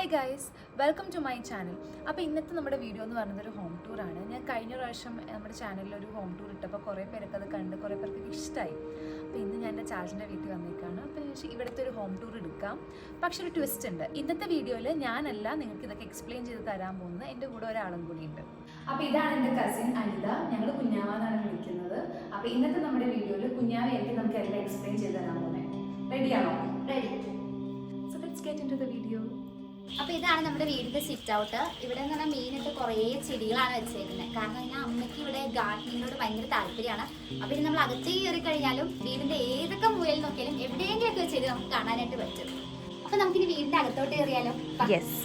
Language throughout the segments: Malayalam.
Hi guys, welcome to my channel. അപ്പോൾ ഇന്നത്തെ നമ്മുടെ വീഡിയോ എന്ന് പറയുന്നത് ഒരു ഹോം ടൂറാണ്. ഞാൻ കഴിഞ്ഞ പ്രാവശ്യം നമ്മുടെ ചാനലിൽ ഒരു ഹോം ടൂർ ഇട്ടപ്പോൾ കുറേ പേർക്ക് അത് കണ്ട് കുറേ പേർക്ക് ഇഷ്ടമായി. അപ്പോൾ ഇന്ന് ഞാൻ എൻ്റെ ചാച്ചൻ്റെ വീട്ടിൽ വന്നേക്കാണ്. അപ്പോൾ ഇവിടുത്തെ ഒരു ഹോം ടൂർ എടുക്കാം. പക്ഷെ ഒരു ട്വിസ്റ്റ് ഉണ്ട്. ഇന്നത്തെ വീഡിയോയിൽ ഞാനല്ല നിങ്ങൾക്ക് ഇതൊക്കെ എക്സ്പ്ലെയിൻ ചെയ്ത് തരാൻ പോകുന്നത്, എൻ്റെ കൂടെ ഒരാളും കൂടി ഉണ്ട്. അപ്പോൾ ഇതാണ് എൻ്റെ കസിൻ അനിത. ഞങ്ങൾ കുഞ്ഞാവ എന്നാണ് വിളിക്കുന്നത്. അപ്പോൾ ഇന്നത്തെ നമ്മുടെ വീഡിയോയിൽ കുഞ്ഞാവയായിരിക്കും നമുക്ക് എല്ലാം എക്സ്പ്ലെയിൻ ചെയ്ത് തരാൻ പോകുന്നത്. റെഡിയാണോ? Ready. So let's get into the video. അപ്പോൾ ഇതാണ് നമ്മുടെ വീടിന്റെ സിറ്റ് ഔട്ട്. ഇവിടെ എന്ന് പറഞ്ഞാൽ മെയിനായിട്ട് കുറേ ചെടികളാണ് വെച്ചേക്കുന്നത്. കാരണം ഞാൻ അമ്മയ്ക്ക് ഇവിടെ ഗാർഡനിങ്ങിനോട് ഭയങ്കര താല്പര്യമാണ്. അപ്പോൾ ഇത് നമ്മൾ അകത്തേക്ക് കയറി കഴിഞ്ഞാലും വീടിന്റെ ഏതൊക്കെ മൂലയിൽ നോക്കിയാലും എവിടെയെങ്കിലൊക്കെ ചെടി നമുക്ക് കാണാനായിട്ട് പറ്റും. അപ്പോൾ നമുക്കിനി വീടിന്റെ അകത്തോട്ട് കയറിയാലോ? യെസ്.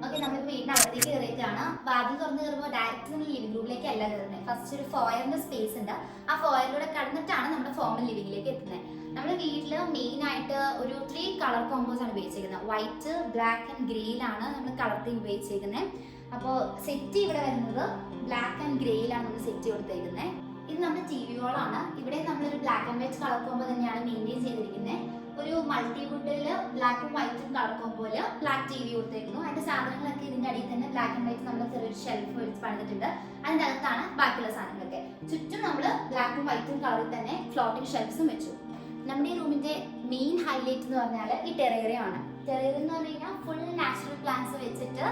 ഓക്കെ, നമ്മൾ വീടിന്റെ അകത്തേക്ക് കയറിയിട്ടാണ്. വാതിൽ തുറന്ന് കയറുമ്പോൾ ഡയറക്റ്റ് നമ്മൾ ലിവിംഗ് റൂമിലേക്ക് അല്ല കയറുന്നത്. ഫസ്റ്റ് ഒരു ഫോയറിന്റെ സ്പേസ് ഉണ്ട്. ആ ഫോയറിലൂടെ കടന്നിട്ടാണ് നമ്മുടെ ഫോമൽ ലിവിംഗിലേക്ക് എത്തുന്നത്. നമ്മുടെ വീട്ടിൽ മെയിൻ ആയിട്ട് ഒരു 3 കളർ കോമ്പോസ് ആണ് ഉപയോഗിച്ചിരിക്കുന്നത്. വൈറ്റ്, ബ്ലാക്ക് ആൻഡ് ഗ്രേയിലാണ് നമ്മൾ കളർ തീം ഉപയോഗിച്ചിരിക്കുന്നത്. അപ്പോൾ സെറ്റ് ഇവിടെ വരുന്നത് ബ്ലാക്ക് ആൻഡ് ഗ്രേയിലാണ് നമ്മൾ സെറ്റ് കൊടുത്തേക്കുന്നത്. ഇത് നമ്മുടെ ടി വി ഹോളാണ്. ഇവിടെ നമ്മളൊരു black and white colour combo തന്നെയാണ് മെയിൻറ്റെയിൻ ചെയ്തിരിക്കുന്നത്. ഒരു മൾട്ടിവുഡിൽ ബ്ലാക്കും വൈറ്റും കളർ കോമ്പോയില് ബ്ലാക്ക് ടി വി കൊടുത്തേക്കുന്നു. അതിന്റെ സാധനങ്ങളൊക്കെ ഇതിന്റെ അടിയിൽ തന്നെ ബ്ലാക്ക് ആൻഡ് വൈറ്റ് നമ്മൾ ചെറിയൊരു ഷെൽഫ് വെച്ച് പണിതിട്ടുണ്ട്. അതിന്റെ അകത്താണ് ബാക്കിയുള്ള സാധനങ്ങളൊക്കെ. ചുറ്റും നമ്മൾ ബ്ലാക്കും വൈറ്റും കളറിൽ തന്നെ ഫ്ലോട്ടിംഗ് ഷെൽഫ്സും വെച്ചു. നമ്മുടെ ഈ റൂമിന്റെ മെയിൻ ഹൈലൈറ്റ് എന്ന് പറഞ്ഞാൽ ഈ ടെറേറിയം ആണ്. ടെറേറിയം എന്ന് പറഞ്ഞു കഴിഞ്ഞാൽ ഫുൾ നാച്ചുറൽ പ്ലാന്റ്സ് വെച്ചിട്ട്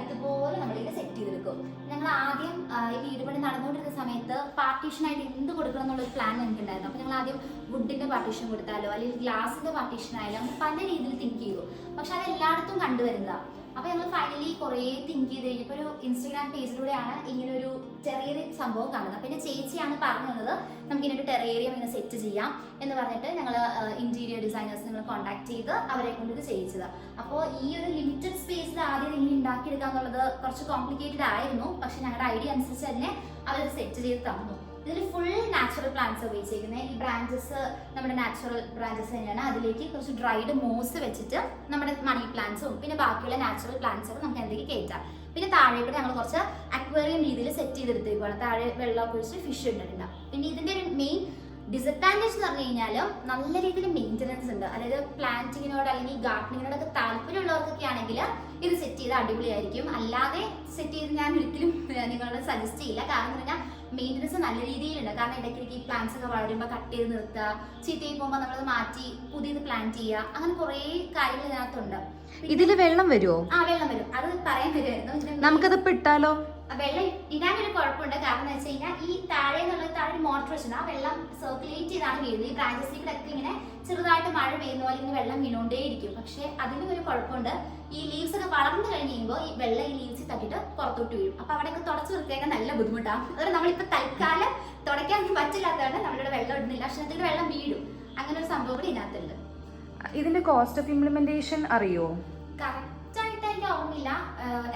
ഇതുപോലെ നമ്മളിത് സെറ്റ് ചെയ്തെടുക്കും. ഞങ്ങൾ ആദ്യം ഈ വീട് പണി നടന്നുകൊണ്ടിരുന്ന സമയത്ത് പാർട്ടീഷനായിട്ട് എന്ത് കൊടുക്കണം എന്നുള്ളൊരു പ്ലാൻ എനിക്കുണ്ടായിരുന്നു. അപ്പോൾ ഞങ്ങൾ ആദ്യം വുഡിന്റെ പാർട്ടീഷൻ കൊടുത്താലോ അല്ലെങ്കിൽ ഗ്ലാസിന്റെ പാർട്ടീഷൻ ആയാലും അങ്ങനെ പല രീതിയിൽ തിങ്ക് ചെയ്തു. പക്ഷെ അത് എല്ലായിടത്തും കണ്ടുവരുന്നതാണ്. അപ്പോൾ ഞങ്ങൾ ഫൈനലി കുറേ തിങ്ക് ചെയ്ത് കഴിഞ്ഞപ്പോൾ ഒരു ഇൻസ്റ്റഗ്രാം പേജിലൂടെയാണ് ഇങ്ങനൊരു ചെറിയൊരു സംഭവം കാണുന്നത്. അപ്പോൾ എൻ്റെ ചേച്ചിയാണ് പറഞ്ഞു തന്നത് നമുക്കിങ്ങനെ ഒരു ടെറേറിയം ഇങ്ങനെ സെറ്റ് ചെയ്യാം എന്ന് പറഞ്ഞിട്ട് ഞങ്ങൾ ഇന്റീരിയർ ഡിസൈനേഴ്സ് നിങ്ങൾ കോൺടാക്ട് ചെയ്ത് അവരെ കൊണ്ട് ഇത് ചെയ്യിച്ചത്. അപ്പോൾ ഈ ഒരു ലിമിറ്റഡ് സ്പേസിൽ ആദ്യം ഇങ്ങനെ ഉണ്ടാക്കിയെടുക്കുക എന്നുള്ളത് കുറച്ച് കോംപ്ലിക്കേറ്റഡ് ആയിരുന്നു. പക്ഷെ ഞങ്ങളുടെ ഐഡിയ അനുസരിച്ച് തന്നെ അവരത് സെറ്റ് ചെയ്ത് തന്നു. ഇതിൽ ഫുൾ നാച്ചുറൽ പ്ലാന്റ്സ് ഉപയോഗിച്ചിരിക്കുന്നത്. ഈ ബ്രാഞ്ചസ് നമ്മുടെ നാച്ചുറൽ ബ്രാഞ്ചസ് തന്നെയാണ്. അതിലേക്ക് കുറച്ച് ഡ്രൈഡ് മോസ് വെച്ചിട്ട് നമ്മുടെ മണി പ്ലാന്റ്സും പിന്നെ ബാക്കിയുള്ള നാച്ചുറൽ പ്ലാന്റ്സും നമുക്ക് എന്തെങ്കിലും കയറ്റാം. പിന്നെ താഴേക്കൂടെ ഞങ്ങൾ കുറച്ച് അക്വേറിയം രീതിയിൽ സെറ്റ് ചെയ്തെടുത്തേക്കുവാണ്. താഴെ വെള്ളമൊക്കെ ഒഴിച്ച് ഫിഷ് ഇട്ടിട്ടുണ്ട്. പിന്നെ ഇതിന്റെ ഒരു മെയിൻ ഡിസഡ്വാൻറ്റേജ് എന്ന് പറഞ്ഞു കഴിഞ്ഞാൽ നല്ല രീതിയിൽ മെയിൻ്റനൻസ് ഉണ്ട്. അതായത് പ്ലാന്റിങ്ങിനോട് അല്ലെങ്കിൽ ഗാർഡനിങ്ങിനോടൊക്കെ താല്പര്യമുള്ളവർക്കൊക്കെ ആണെങ്കിൽ ഇത് സെറ്റ് ചെയ്ത് അടിപൊളിയായിരിക്കും. അല്ലാതെ സെറ്റ് ചെയ്ത് ഞാൻ ഒരിക്കലും നിങ്ങളോട് സജസ്റ്റ് ചെയ്യില്ല. കാരണം എന്ന് പറഞ്ഞാൽ മെയിൻ്റനൻസ് നല്ല രീതിയിലുണ്ട്. കാരണം ഇടയ്ക്കിടയ്ക്ക് ഈ പ്ലാന്റ്സ് ഒക്കെ വളരുമ്പോൾ കട്ട് ചെയ്ത് നിർത്തുക, ചീത്തയായി പോകുമ്പോൾ നമ്മളത് മാറ്റി പുതിയത് പ്ലാന്റ് ചെയ്യുക, അങ്ങനെ കുറേ കാര്യങ്ങൾ ഇതിനകത്തുണ്ട്. ഇതില് വെള്ളം വരുമോ? വെള്ളം വരും. അത് പറയാൻ വരുമായിരുന്നു. നമുക്കത് ഇട്ടാലോ? വെള്ളം ഇടാനൊരു കുഴപ്പമുണ്ട്. കാരണം എന്ന് വെച്ച് കഴിഞ്ഞാൽ ഈ താഴെ എന്നുള്ളത് താഴെ ഒരു മോട്ടർ വെച്ചിട്ടുണ്ട്. ആ വെള്ളം സർക്കുലേറ്റ് ചെയ്താണ് വീഴുന്നത്. ഈ ബ്രാഞ്ചസിലൂടെയൊക്കെ ഇങ്ങനെ ചെറുതായിട്ട് മഴ പെയ്യുന്ന പോലെ ഇങ്ങനെ വെള്ളം വീണോണ്ടേയിരിക്കും. പക്ഷെ അതിനും ഒരു കുഴപ്പമുണ്ട്. ഈ ലീവ്സ് ഒക്കെ വളർന്നു കഴിഞ്ഞ് കഴിയുമ്പോൾ ഈ വെള്ളം ഈ ലീവ്സിൽ തട്ടിയിട്ട് പുറത്തോട്ട് വീഴും. അപ്പൊ അവിടെയൊക്കെ തുടച്ച് വൃത്തിയാക്കാൻ നല്ല ബുദ്ധിമുട്ടാണ്. അതുകൊണ്ട് നമ്മളിപ്പോൾ തൽക്കാലം തുടയ്ക്കാൻ പറ്റില്ലാത്തതാണ് നമ്മളിവിടെ വെള്ളം ഇടുന്നില്ല. പക്ഷെ അതിൽ വെള്ളം വീഴും. അങ്ങനെ ഒരു സംഭവം കൂടി ഇതിനകത്തുണ്ട്. ഇതിന്റെ കോസ്റ്റ് ഓഫ് ഇംപ്ലിമെന്റേഷൻ അറിയോ? കറക്റ്റായിട്ട് എനിക്ക് ഓർമ്മയില്ല.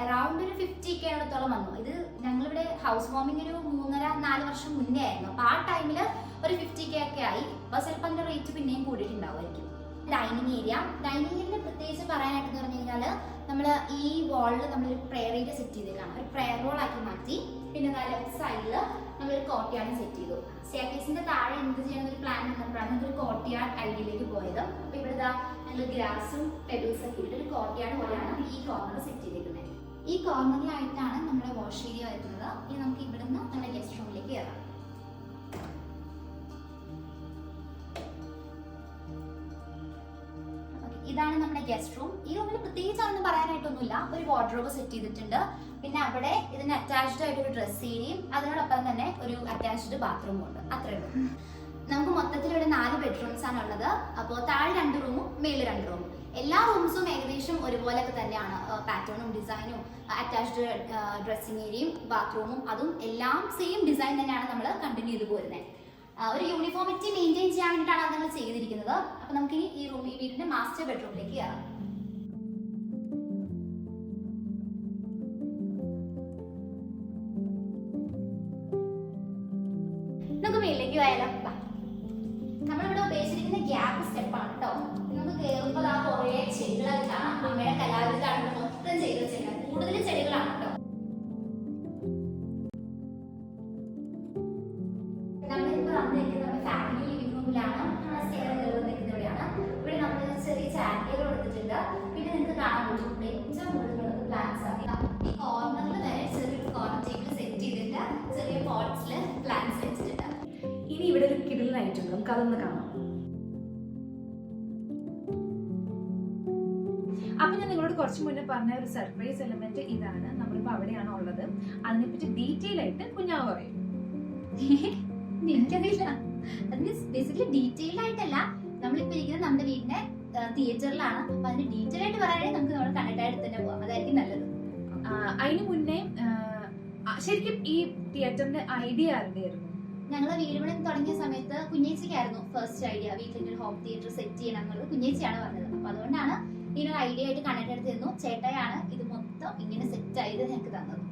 അറൗണ്ട് ഒരു 50K അടുത്തോളം വന്നു. ഇത് ഞങ്ങളിവിടെ ഹൗസ് വാമിംഗ് ഒരു 3.5-4 വർഷം മുന്നേ ആയിരുന്നു. അപ്പോൾ ആ ടൈമിൽ ഒരു 50K ഒക്കെ ആയി. അപ്പോൾ ചിലപ്പോൾ അതിൻ്റെ റേറ്റ് പിന്നെയും കൂടിയിട്ടുണ്ടാവുമായിരിക്കും. ഡൈനിങ് ഏരിയയിൽ പ്രത്യേകിച്ച് പറയാനായിട്ടെന്ന് പറഞ്ഞു കഴിഞ്ഞാൽ നമ്മൾ ഈ വാളിൽ നമ്മളൊരു പ്രെയർ ഏരിയ സെറ്റ് ചെയ്തേക്കാണ്. ഒരു പ്രെയർ റോൾ ആക്കി മാറ്റി. പിന്നെ ലെഫ്റ്റ് സൈഡിൽ നമ്മളൊരു കോർട്ട്യാർഡ് സെറ്റ് ചെയ്തു. സ്റ്റെയർകേസിന്റെ താഴെ എന്ത് ചെയ്യണമെന്ന് ഒരു പ്ലാൻ വന്നപ്പോഴാണ് ഒരു കോർട്ട്യാർഡ് ഐഡിയയിലേക്ക് പോയത്. അപ്പോൾ ഇവിടെ ഞങ്ങൾ ഗ്രാസും പെബിൾസ് ഒക്കെ ഇട്ട് ഒരു കോർട്ട്യാർഡ് പോലെയാണ് ഈ കോർണർ സെറ്റ് ചെയ്തിരിക്കുന്നത്. ഈ കോർണറിലായിട്ടാണ് നമ്മുടെ വാഷ് ഏരിയ വരുന്നത്. ഇനി നമുക്ക് ഇവിടുന്ന് നമ്മുടെ ഗസ്റ്റ് റൂമിലേക്ക് കയറാം. ഇതാണ് നമ്മുടെ ഗസ്റ്റ് റൂം. ഈ റൂമിൽ പ്രത്യേകിച്ച് അതൊന്നും പറയാനായിട്ടൊന്നുമില്ല. ഒരു വാർഡ്രോബ് സെറ്റ് ചെയ്തിട്ടുണ്ട്. പിന്നെ അവിടെ ഇതിന് അറ്റാച്ച്ഡ് ആയിട്ട് ഒരു ഡ്രസ് ഏരിയയും അതിനോടൊപ്പം തന്നെ ഒരു അറ്റാച്ച്ഡ് ബാത്റൂമും ഉണ്ട്. അത്രേ ഉള്ളൂ. നമുക്ക് മൊത്തത്തിൽ ഇവിടെ 4 ബെഡ്റൂംസ് ആണ് ഉള്ളത്. അപ്പോൾ താഴെ 2 റൂമും മേളിൽ 2 റൂമും. എല്ലാ റൂംസും ഏകദേശം ഒരുപോലെയൊക്കെ തന്നെയാണ്. പാറ്റേണും ഡിസൈനും അറ്റാച്ച്ഡ് ഡ്രസ്സിംഗ് ഏരിയയും ബാത്റൂമും അതും എല്ലാം സെയിം ഡിസൈൻ തന്നെയാണ് നമ്മൾ കണ്ടിന്യൂ ചെയ്ത് പോരുന്നത്. ഒരു യൂണിഫോമിറ്റി മെയിൻറ്റെയിൻ ചെയ്യാൻ വേണ്ടിയിട്ടാണ് അത് നമ്മൾ ചെയ്തിരിക്കുന്നത്. അപ്പോൾ നമുക്ക് ഈ വീടിന്റെ മാസ്റ്റർ ബെഡ്റൂമിലേക്ക് കയറാം. നമുക്ക് മേളിലേക്ക് പോയാലോ? നമ്മളിവിടെ ഉപയോഗിച്ചിരിക്കുന്ന ഗ്യാപ്പ് സ്റ്റെപ്പാണ് കേട്ടോ. നമുക്ക് കയറുമ്പോൾ ആ കുറേ ചെടികളൊക്കെ കാണാം. അമ്മയുടെ കലാവിധാനം മൊത്തം ചെയ്ത് വെച്ചേക്കാം. കൂടുതൽ ചെടികളാണ് കേട്ടോ. നമ്മളിപ്പോൾ വന്നിരിക്കുന്നത് നമ്മുടെ ഫാമിലി ലിവിംഗ് റൂമിലാണ്. സ്റ്റെയർ കയറി നിൽക്കുന്നവിടെയാണ്. നമുക്കതൊന്ന് കാണാം. അപ്പൊ ഞാൻ നിങ്ങളോട് കുറച്ച് മുന്നേ പറഞ്ഞ ഒരു സർപ്രൈസ് എലിമെന്റ് ഇതാണ്. നമ്മളിപ്പോ അവിടെയാണ് ഉള്ളത്. അതിനെപ്പറ്റി ഡീറ്റെയിൽ ആയിട്ട് കുഞ്ഞാവ് പറയും. എനിക്കറിയില്ല. അത് മീൻസ് ബേസിക്കലി ഡീറ്റെയിൽ ആയിട്ടല്ല, നമ്മളിപ്പോ ഇരിക്കുന്നത് നമ്മുടെ വീടിന്റെ തിയേറ്ററിലാണ്. അപ്പൊ അതിന് ഡീറ്റെയിൽ ആയിട്ട് പറയാനായി നമുക്ക് നമ്മൾ കണ്ടിട്ടായിട്ട് തന്നെ പോവാം, അതായിരിക്കും നല്ലത്. അതിന് മുന്നേ ശരിക്കും ഈ തിയേറ്ററിന്റെ ഐഡിയ ആരുടെയായിരുന്നു? ഞങ്ങള് വീട് പണി തുടങ്ങിയ സമയത്ത് കുഞ്ഞേച്ചിക്കായിരുന്നു ഫസ്റ്റ് ഐഡിയ. വീട്ടിൽ ഹോം തിയേറ്റർ സെറ്റ് ചെയ്യണം എന്നുള്ളത് കുഞ്ഞേച്ചിയാണ് പറഞ്ഞത്. അപ്പൊ അതുകൊണ്ടാണ് ഇതിനൊരു ഐഡിയ ആയിട്ട് കണ്ടിട്ട് തന്നു. ചേട്ടായാണ് ഇത് മൊത്തം ഇങ്ങനെ സെറ്റ് ആയത് ഞങ്ങൾക്ക് തന്നത്.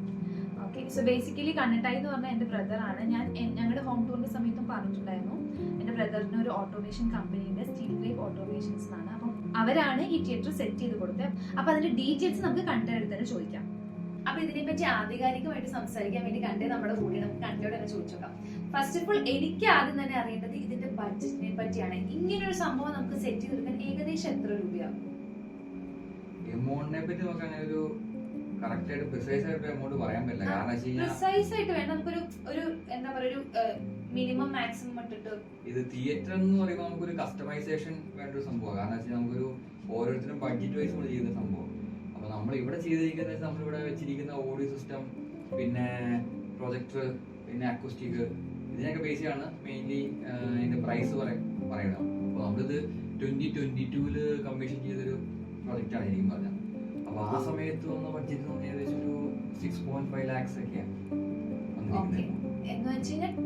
ഓക്കെ, സോ ബേസിക്കലി കണ്ണട്ടായി എന്ന് പറഞ്ഞാൽ എൻ്റെ ബ്രദറാണ്. ഞങ്ങളുടെ ഹോം ടൂറിന്റെ സമയത്തും പറഞ്ഞിട്ടുണ്ടായിരുന്നു, എൻ്റെ ബ്രദറിന് ഒരു ഓട്ടോമേഷൻ കമ്പനിയുടെ സ്റ്റീൽ ഗ്രേപ്പ് ഓട്ടോമേഷൻസ് ആണ്. അപ്പം അവരാണ് ഈ തിയേറ്റർ സെറ്റ് ചെയ്ത് കൊടുത്തത്. അപ്പൊ അതിന്റെ ഡീറ്റെയിൽസ് നമുക്ക് കണ്ടയുടെ തന്നെ ചോദിക്കാം. അപ്പൊ ഇതിനെപ്പറ്റി ആധികാരികമായിട്ട് സംസാരിക്കാൻ വേണ്ടി കണ്ടേ നമ്മുടെ കൂടെ നമുക്ക് കണ്ടയോട് തന്നെ ചോദിച്ചോക്കാം. ഫസ്റ്റ് ഓഫ് ഓൾ എനിക്ക് ആദ്യം തന്നെ അറിയേണ്ടത് ഇതിന്റെ ബഡ്ജറ്റിനെ പറ്റിയാണ്. ഇങ്ങനൊരു സംഭവം നമുക്ക് സെറ്റ് ചെയ്ത് കൊടുക്കാൻ ഏകദേശം എത്ര രൂപയാവും? എമൗണ്ടിനെ പറ്റി നമുക്ക് അങ്ങനെ ഒരു കറക്റ്റ് ആയിട്ട് പ്രിസൈസ് ആയിട്ട് എമൗണ്ട് പറയാൻ പറ്റില്ല. കാരണം പ്രിസൈസ് ആയിട്ട് വേണ്ട, നമുക്കൊരു എന്താ പറയുക, ഒരു മിനിമം മാക്സിമം ഇട്ടിട്ട്. ഇത് തിയേറ്റർ എന്ന് പറയുമ്പോൾ നമുക്കൊരു കസ്റ്റമൈസേഷൻ വേണ്ട ഒരു സംഭവം. കാരണം വെച്ചാൽ നമുക്കൊരു ഓരോരുത്തരും ബഡ്ജറ്റ് വൈസ് നമ്മൾ ചെയ്യുന്ന സംഭവം. അപ്പൊ നമ്മൾ ഇവിടെ ചെയ്തിരിക്കുന്നത് നമ്മളിവിടെ വെച്ചിരിക്കുന്ന ഓഡിയോ സിസ്റ്റം, പിന്നെ പ്രൊജക്ടർ, പിന്നെ അക്കോസ്റ്റിക്, ഇതിനൊക്കെ ബേസ് ചെയ്യാണ് മെയിൻലി അതിന്റെ പ്രൈസ് പറയുന്നത്. അപ്പൊ നമ്മളിത് 2022 കമ്മീഷൻ ചെയ്തൊരു പ്രൊജക്റ്റ് ആണ് ശരിക്കും പറഞ്ഞത്. അപ്പൊ ആ സമയത്ത് വന്ന ബഡ്ജറ്റ് ഏകദേശം ഒരു 6.5 lakhs ഒക്കെയാണ്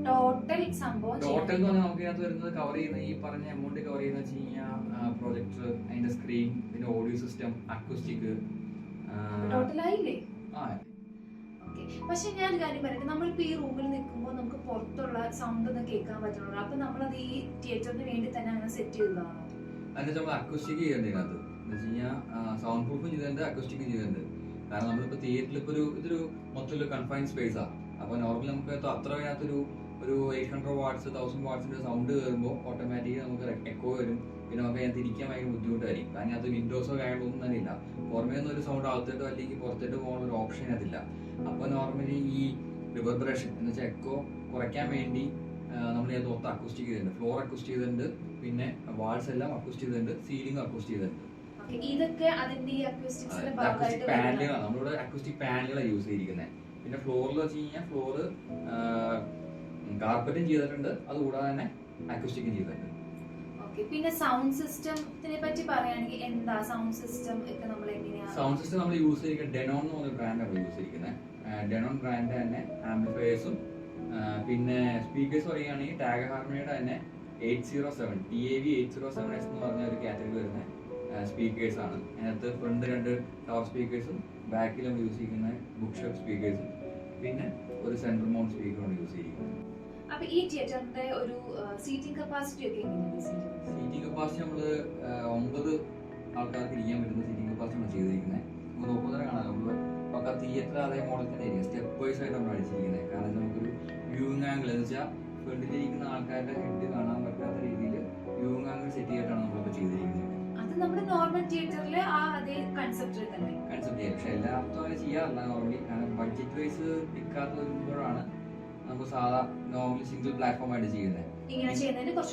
ടോട്ടൽ സംഭവം. ടോട്ടൽ എന്ന് പറഞ്ഞാൽ നമുക്ക് ഇതിനകത്ത് വരുന്നത് കവർ ചെയ്യുന്ന ഈ പറഞ്ഞ എമൗണ്ട് കവർ ചെയ്യുന്ന വെച്ച് കഴിഞ്ഞാൽ പ്രൊജക്ടർ, അതിന്റെ സ്ക്രീൻ, പിന്നെ ഓഡിയോ സിസ്റ്റം, അക്കോസ്റ്റിക്, ടോട്ടലായില്ലേ? പക്ഷെ ഞാൻ കാര്യം പറയട്ടെ, നമ്മളിപ്പോ ഈ റൂമിൽ നിൽക്കുമ്പോൾ നമുക്ക് പുറത്തുള്ള സൗണ്ട് ഒന്നും കേൾക്കാൻ പറ്റുള്ളൂ. അപ്പൊ നമ്മളത് ഈ തിയേറ്ററിന് വേണ്ടി തന്നെ അങ്ങനെ സെറ്റ് ചെയ്തതാണോ? അതിന്റെ നമ്മൾ അക്കോസ്റ്റിക് ചെയ്യേണ്ടത് ഇതിനകത്ത് എന്ന് വെച്ച് കഴിഞ്ഞാൽ സൗണ്ട് പ്രൂഫും ചെയ്തിട്ടുണ്ട്, അക്കോസ്റ്റിക് ചെയ്തിട്ടുണ്ട്. കാരണം നമ്മളിപ്പോ തിയേറ്ററിൽ ഇപ്പൊ ഇതൊരു മൊത്തം കൺഫൈൻഡ് സ്പേസാ. അപ്പൊ നോർമലി നമുക്ക് അത്ര അതിനകത്തൊരു 800 watts 1000 wattsന്റെ സൗണ്ട് കയറുമ്പോൾ ഓട്ടോമാറ്റിക്കലി നമുക്ക് എക്കോ വരും. പിന്നെ നമുക്ക് അതിനകത്ത് ഇരിക്കാൻ ഭയങ്കര ബുദ്ധിമുട്ടായിരിക്കും. കാരണം അത് വിൻഡോസോ കാര്യങ്ങളൊന്നും തന്നെ ഇല്ല. പുറമേ നിന്ന് ഒരു സൗണ്ട് അകത്തോട്ടോ അല്ലെങ്കിൽ പുറത്തോട്ട് പോകാനുള്ള ഒരു ഓപ്ഷൻ അതില്ല. അപ്പൊ നോർമലി ഈ റിവർബറേഷൻ എന്ന് വെച്ചാൽ എക്കോ കുറയ്ക്കാൻ വേണ്ടി നമ്മൾ ഇതിനകത്ത് മൊത്തം അക്കോസ്റ്റിക് ചെയ്തിട്ടുണ്ട്. ഫ്ലോർ അക്കോസ്റ്റിക് ചെയ്തിട്ടുണ്ട്, പിന്നെ വാൾസ് എല്ലാം അക്കോസ്റ്റിക് ചെയ്തിട്ടുണ്ട്, സീലിംഗ് അക്കോസ്റ്റിക് ചെയ്തിട്ടുണ്ട്. അക്കോസ്റ്റിക് പാനലുകളാണ് നമ്മളിവിടെ അക്കോസ്റ്റിക് പാനലുകളാണ് യൂസ് ചെയ്തിരിക്കുന്നത്. പിന്നെ ഫ്ലോറിൽ വെച്ച് കഴിഞ്ഞാൽ ഫ്ലോറ് കാർപ്പറ്റും ചെയ്തിട്ടുണ്ട്, അതുകൂടാതെ തന്നെ അക്കോസ്റ്റിക്കും ചെയ്തിട്ടുണ്ട്. പിന്നെ സൗണ്ട് സിസ്റ്റത്തിനെ പറ്റി പറയുകയാണെങ്കിൽ എന്താ സൗണ്ട് സിസ്റ്റം ഒക്കെ നമ്മൾ എങ്ങനെയാണ്? സൗണ്ട് സിസ്റ്റം നമ്മൾ യൂസ് ചെയ്തിരിക്കുന്നത് ഡെനോൺ എന്ന് പറഞ്ഞ ബ്രാൻഡാണ് യൂസ് ചെയ്തിരിക്കുന്നത്. ഡെനോൺ ബ്രാൻഡ് തന്നെ ആംപ്ലിഫയേഴ്സും പിന്നെ സ്പീക്കേഴ്സ് പറയുകയാണെങ്കിൽ ടാഗ് ഹാർമണിയുടെ തന്നെ 807 TAV 807S എന്ന് പറഞ്ഞ ഒരു കാറ്റഗറി വരുന്ന സ്പീക്കേഴ്സ് ആണ്. അതിനകത്ത് ഫ്രണ്ട് 2 ടവർ സ്പീക്കേഴ്സും ബാക്കിൽ നമ്മൾ യൂസ് ചെയ്യുന്ന ബുക്ക് ഷെൽഫ് സ്പീക്കേഴ്സും പിന്നെ ഒരു സെൻട്രൽ മൗണ്ട് സ്പീക്കറാണ് യൂസ് ചെയ്തിരിക്കുന്നത്. അപ്പൊ ഈ തിയേറ്ററിന്റെ ഒരു സീറ്റിംഗ് കപ്പാസിറ്റി ഒക്കെ എങ്ങനെയാണ്? സീറ്റിംഗ് കപ്പാസിറ്റി നമ്മള് 9 ആൾക്കാർക്ക് ഇരിക്കാൻ പറ്റുന്ന സീറ്റിംഗ് കപ്പാസിറ്റി നമ്മൾ ചെയ്തിരിക്കുന്നത്. നമുക്ക് നോക്കുന്നവരെ കാണാം, നമ്മള് പക്ക തിയേറ്റർ അതേ മോഡൽ തന്നെ ആയിരിക്കും. സ്റ്റെപ്പ് വൈസ് ആയിട്ട് നമ്മൾ അടിച്ചിരിക്കുന്നത്. കാരണം നമുക്കൊരു വ്യൂയിങ് ആംഗിൾ എന്ന് വെച്ചാൽ ഫ്രണ്ടിലിരിക്കുന്ന ആൾക്കാരുടെ ഹെഡ് കാണാൻ പറ്റാത്ത രീതിയിൽ വ്യൂയിങ് ആംഗിൾ സെറ്റ് ചെയ്തിട്ടാണ് നമ്മളിപ്പോൾ ചെയ്തിരിക്കുന്നത്. അത് നമ്മുടെ നോർമൽ തിയേറ്ററിലെ ആ അതേ കൺസെപ്റ്റ് തന്നെ ചെയ്യാം. പക്ഷെ എല്ലായിടത്തും അങ്ങനെ ചെയ്യാറില്ല നോർമലി. കാരണം ബഡ്ജറ്റ് വൈസ് നിൽക്കാത്ത വരുമ്പോഴാണ് നമുക്ക് സാധാ നോർമലി സിംഗിൾ പ്ലാറ്റ്ഫോം ആയിട്ട് ചെയ്യുന്നത്. ഇങ്ങനെ ചെയ്യുമ്പോൾ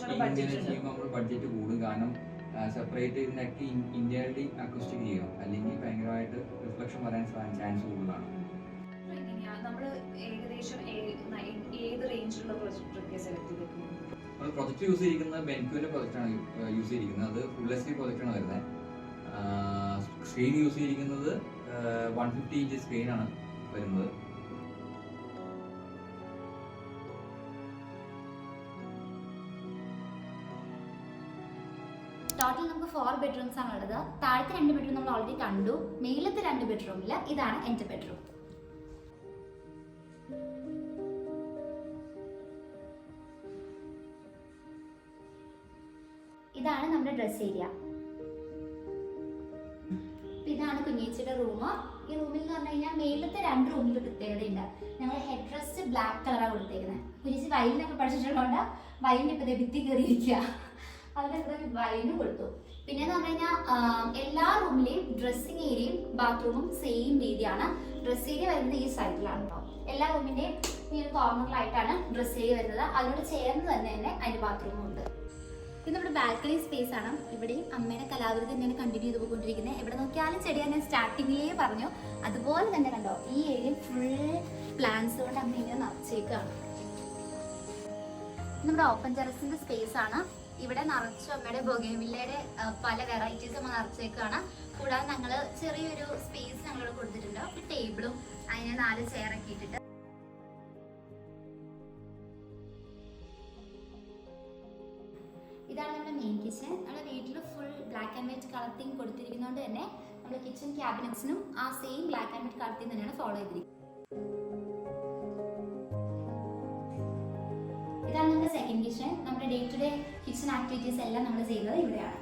നമ്മൾ ബഡ്ജറ്റ് കൂടും. കാരണം സെപ്പറേറ്റ് ഇതിനൊക്കെ ഇന്ത്യയിലി അക്കോസ്റ്റിക് ചെയ്യണം, അല്ലെങ്കിൽ ഭയങ്കരമായിട്ട് റിഫ്ലക്ഷൻ വരാൻ ചാൻസ് കൂടുതലാണ്. നമ്മൾ പ്രൊജക്ട് യൂസ് ചെയ്തിരിക്കുന്നത് ബെൻക്യൂന്റെ പ്രൊജക്റ്റാണ് യൂസ് ചെയ്തിരിക്കുന്നത്. അത് ഫുൾ HD പ്രൊജക്റ്റാണ് വരുന്നത്. സ്ക്രീൻ യൂസ് ചെയ്തിരിക്കുന്നത് 150 ഇഞ്ച് സ്ക്രീനാണ് വരുന്നത്. ടോട്ടൽ നമുക്ക് 4 bedrooms ആണ് ഉള്ളത്. താഴത്തെ 2 bedroom നമ്മൾ ഓൾറെഡി കണ്ടു. മേലത്തെ 2 bedroomൽ ഇതാണ് എൻ്റെ ബെഡ്റൂം. ഇതാണ് നമ്മുടെ ഡ്രസ് ഏരിയ. ഇതാണ് കുഞ്ഞേച്ചിയുടെ റൂം. ഈ റൂമിൽ എന്ന് പറഞ്ഞു കഴിഞ്ഞാൽ മേലത്തെ 2 റൂമിൽ പ്രത്യേകതയുണ്ട്. ഞങ്ങൾ ഹെഡ് റെസ്റ്റ് ബ്ലാക്ക് കളറാണ് കൊടുത്തേക്കുന്നത്. കുഞ്ഞേച്ചി വയലിനൊക്കെ പഠിച്ചിട്ടുള്ളതുകൊണ്ട് വയലിന് ഇപ്പോൾ ഭിത്തി കയറിയിരിക്കുക. അതിൻ്റെ കൂടെ വയലിന് കൊടുത്തു. പിന്നെ എന്ന് പറഞ്ഞു കഴിഞ്ഞാൽ എല്ലാ റൂമിലെയും ഡ്രസ്സിങ് ഏരിയയും ബാത്റൂമും സെയിം രീതിയാണ്. ഡ്രസ് ഏരിയ വരുന്നത് ഈ സൈഡിലാണ് കേട്ടോ. എല്ലാ റൂമിൻ്റെയും ഈ ഒരു കോർണറിലായിട്ടാണ് ഡ്രസ് ഏരിയ വരുന്നത്. അതിനോട് ചേർന്ന് തന്നെ അതിൻ്റെ ബാത്റൂമും ഉണ്ട്. ഇത് നമ്മുടെ ബാൽക്കണി സ്പേസ് ആണ്. ഇവിടെയും അമ്മയുടെ കലാവിരുദ്ധ തന്നെയാണ് കണ്ടിന്യൂ ചെയ്ത് പോയിക്കൊണ്ടിരിക്കുന്നത്. എവിടെ നോക്കിയാലും ചെടിയാണ്, ഞാൻ സ്റ്റാർട്ടിങ്ങിലേ പറഞ്ഞു. അതുപോലെ തന്നെ കണ്ടോ, ഈ ഏരിയ ഫുൾ പ്ലാന്റ്സ് കൊണ്ട് അമ്മ ഇങ്ങനെ നിറച്ചേക്കാണ്. നമ്മുടെ ഓപ്പൺ ടെറസിന്റെ സ്പേസ് ആണ്. ഇവിടെ നിറച്ചു അമ്മയുടെ ബൊഗേൻവില്ലയുടെ പല വെറൈറ്റീസ് അമ്മ നിറച്ചേക്കാണ്. കൂടാതെ ഞങ്ങൾ ചെറിയൊരു സ്പേസ് ഞങ്ങൾ കൊടുത്തിട്ടുണ്ട്. ഒരു ടേബിളും അതിന് 4 ചെയറൊക്കെ ഇട്ടിട്ട്. ഇതാണ് നമ്മുടെ മെയിൻ കിച്ചൺ. നമ്മുടെ വീട്ടിൽ full black and white colour theme കൊടുത്തിരിക്കുന്നതുകൊണ്ട് തന്നെ നമ്മുടെ കിച്ചൺ ക്യാബിനറ്റ്സിനും ആ same black and white colour theme തന്നെയാണ് ഫോളോ ചെയ്തിരിക്കുന്നത്. ഇതാണ് നമ്മുടെ സെക്കൻഡ് കിച്ചൺ. നമ്മുടെ day to day kitchen activities എല്ലാം നമ്മൾ ചെയ്യുന്നത് ഇവിടെയാണ്.